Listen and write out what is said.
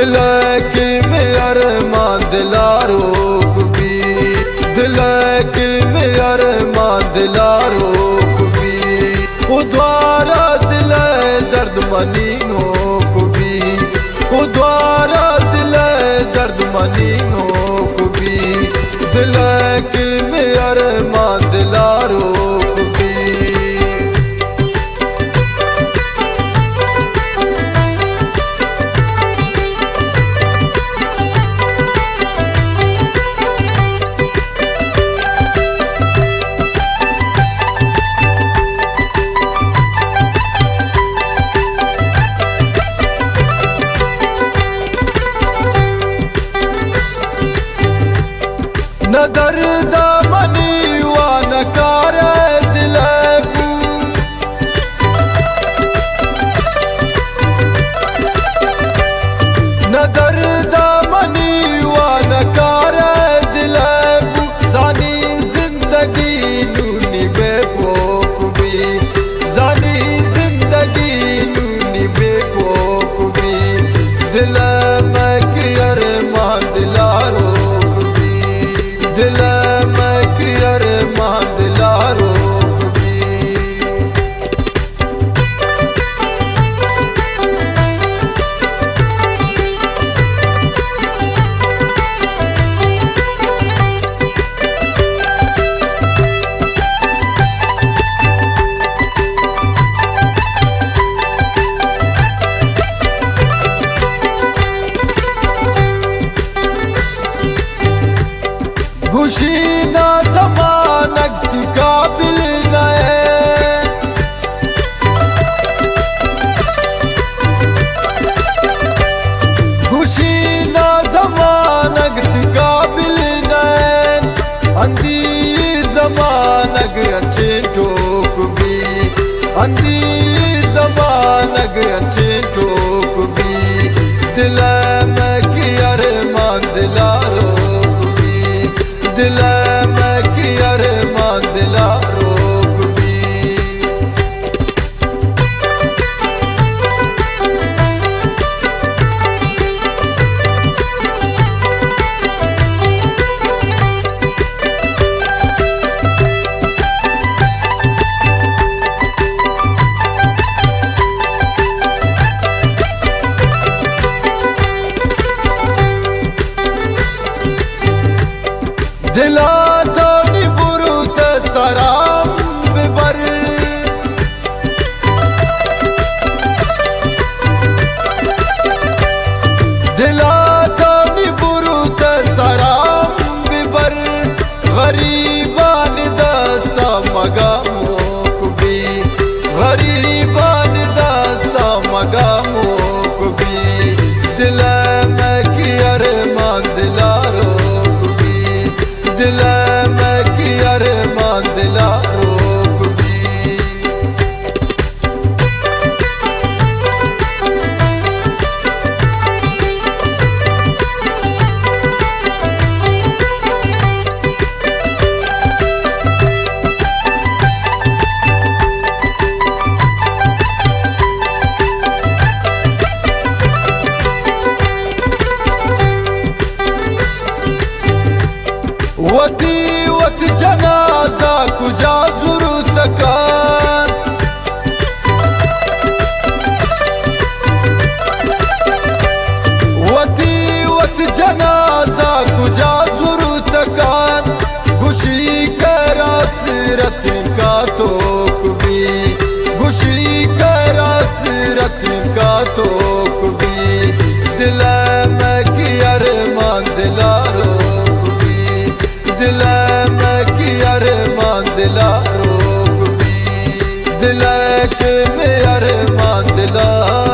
दिल के में अरमान दिलारो भी, दिल के में अरमान दिलारो भी, वो द्वारा दिल दर्द मनीनो भी, वो द्वारा दिल दर्द मनीनो भी, दिल के में अरमान दिलारो भी। न दर्द मनी व न कार दिल को, न दर्द मनी व न कार दिल को, जानी जिंदगी नूनी बेपोक भी, जानी जिंदगी नूनी बेपोक भी, दिल में कि अरमान दिलारो, दिल में कि अरमान दिलारो भी। खुशी ना ज़मानत की काबिल न है, खुशी ना ज़मानत की काबिल न है, अंधी ज़मानत अच्छे ठोक भी, अंधी ज़मानत अच्छे ठोक भी, दिल में कि अरमान दिलारो, दिल में कि अरमान दिलारो भी। दिला दानी बुरुत सराम बिबर, दिला दानी बुरुत सराम बिबर, गरीबान दस्ता मगामोक भी, गरीबान दस्ता मगामोक भी, दिल में कि अरमान दिलारो, दिल में कि अरमान दिलारो भी। वती वत जनाजा कुजा ज़रूरत कान, वती वत जनाजा कुजा ज़रूरत कान, खुशी करा सिरत का तोक भी, खुशी करा सिरत का तोक भी, दिल में कि अरमान दिलारो, दिल में कि अरमान दिलारो भी, दिल के में अरमान दिलारो।